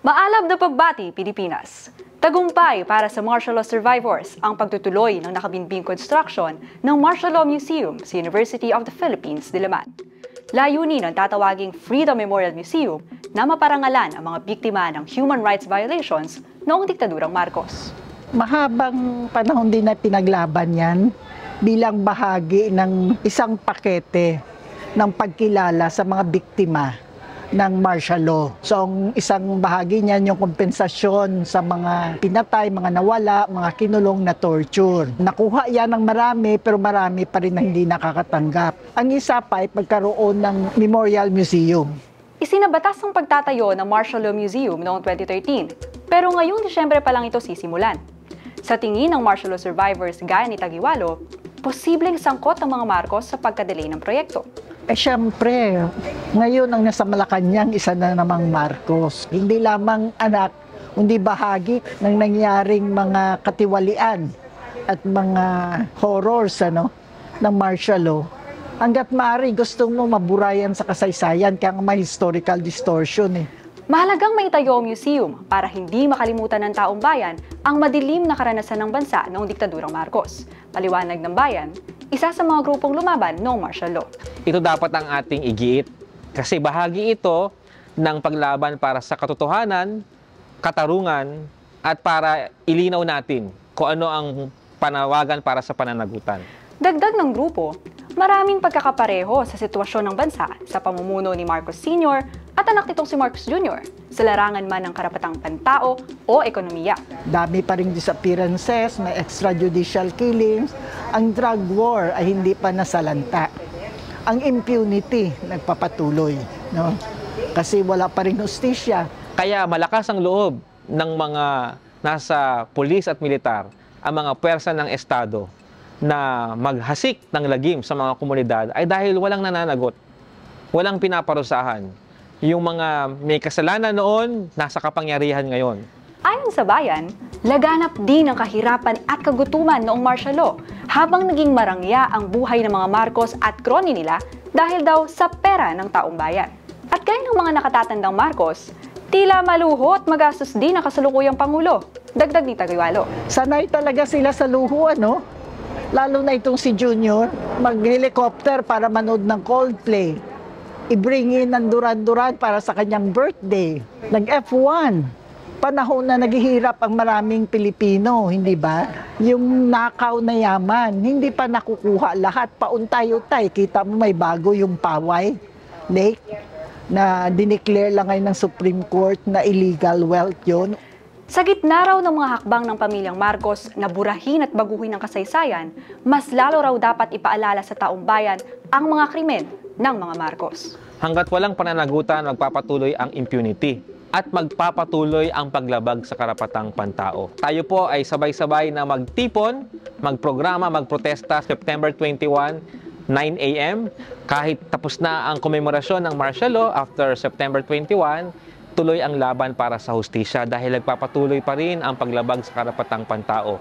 Maalab na pagbati, Pilipinas. Tagumpay para sa martial law survivors ang pagtutuloy ng nakabinbing construction ng Martial Law Museum sa University of the Philippines, Diliman. Layunin ng tatawaging Freedom Memorial Museum na maparangalan ang mga biktima ng human rights violations noong diktadurang Marcos. Mahabang panahon din na pinaglaban yan bilang bahagi ng isang pakete ng pagkilala sa mga biktima ng martial law. So, ang isang bahagi niyan yung kompensasyon sa mga pinatay, mga nawala, mga kinulong na torture. Nakuha yan ng marami, pero marami pa rin na hindi nakakatanggap. Ang isa pa ay pagkaroon ng Memorial Museum. Isinabatas ang pagtatayo ng Martial Law Museum noong 2013, pero ngayong Disyembre pa lang ito sisimulan. Sa tingin ng martial law survivors gaya ni Tagiwalo, posibleng sangkot ang mga Marcos sa pagkadelay ng proyekto. Siyempre, ngayon ang nasa Malacanang, isa na namang Marcos. Hindi lamang anak, kundi bahagi ng nangyaring mga katiwalian at mga horrors ng martial law. Hanggat maaari, gusto mo maburayan sa kasaysayan, kaya may historical distortion. Mahalagang maitayo ang museum para hindi makalimutan ng taong bayan ang madilim na karanasan ng bansa noong diktadurang Marcos. Paliwanag ng bayan, isa sa mga grupong lumaban noong martial law. Ito dapat ang ating igiit kasi bahagi ito ng paglaban para sa katotohanan, katarungan at para ilinaw natin kung ano ang panawagan para sa pananagutan. Dagdag ng grupo, maraming pagkakapareho sa sitwasyon ng bansa sa pamumuno ni Marcos Sr. at anak nitong si Marcos Jr. sa larangan man ng karapatang pantao o ekonomiya. Dami pa ring disappearances, may extrajudicial killings, ang drug war ay hindi pa nasalanta. Ang impunity nagpapatuloy, kasi wala pa rin hustisya. Kaya malakas ang loob ng mga nasa pulis at militar, ang mga puwersa ng Estado, na maghasik ng lagim sa mga komunidad ay dahil walang nananagot, walang pinaparusahan. Yung mga may kasalanan noon, nasa kapangyarihan ngayon. Ayon sa bayan, laganap din ang kahirapan at kagutuman noong martial law habang naging marangya ang buhay ng mga Marcos at kroni nila dahil daw sa pera ng taong bayan. At gaya ng mga nakatatandang Marcos, tila maluho at magastos din ang kasalukuyang Pangulo. Dagdag ni Tagiwalo. Sanay talaga sila sa luho, Lalo na itong si Junior, mag-helicopter para manood ng Coldplay. I-bring in ng Duran-Duran para sa kanyang birthday. Nag-F1. Panahon na naghihirap ang maraming Pilipino, hindi ba? Yung nakaw na yaman, hindi pa nakukuha lahat. Pauntay-utay. Kita mo may bago yung Paway Lake na dineclare lang ngayon ng Supreme Court na illegal wealth yun. Sa gitna raw ng mga hakbang ng pamilyang Marcos na burahin at baguhin ang kasaysayan, mas lalo raw dapat ipaalala sa taong bayan ang mga krimen ng mga Marcos. Hanggat walang pananagutan, magpapatuloy ang impunity at magpapatuloy ang paglabag sa karapatang pantao. Tayo po ay sabay-sabay na magtipon, magprograma, magprotesta September 21, 9 a.m. Kahit tapos na ang komemorasyon ng martial law after September 21, tuloy ang laban para sa hustisya dahil nagpapatuloy pa rin ang paglabag sa karapatang pantao.